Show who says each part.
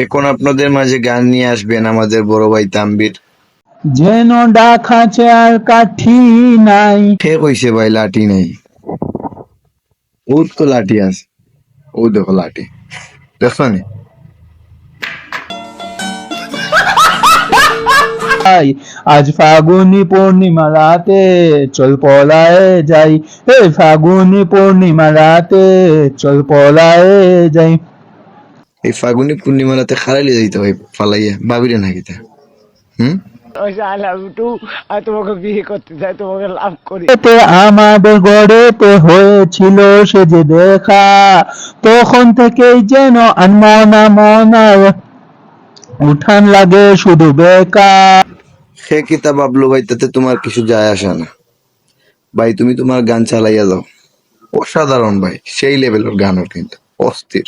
Speaker 1: এখন আপনাদের মাঝে গান নিয়ে আসবেন আমাদের বড় ভাই তাম্বির।
Speaker 2: যেন ডাক আছে আর কাঠি নাই।
Speaker 1: কে কইছে ভাই লাঠি নাই? ও তো লাঠি আছে, ও দেখো লাঠি, দেখছো নি?
Speaker 2: আজ ফাগুনি পূর্ণিমা রাতে চল পলায়ে যাই। ফাগুনি পূর্ণিমা রাতে চল পলায়ে যাই।
Speaker 1: এই ফাগুনি পূর্ণিমা রাতে খারাইলে যাইতে হয় ফালাইয়া ভাবিরে নাকি তা? হুম।
Speaker 2: এতে আমাদের গড়েতে হয়েছিল সে যে দেখা, তখন থেকেই যেন আনমনা মনায় উঠান লাগে শুধু বেকার।
Speaker 1: সে কিতাব ভাবলো ভাই, তাতে তোমার কিছু যায় আসে না ভাই, তুমি তোমার গান চালাইয়া যাও। অসাধারণ ভাই, সেই লেভেলের গান, কিন্তু অস্থির।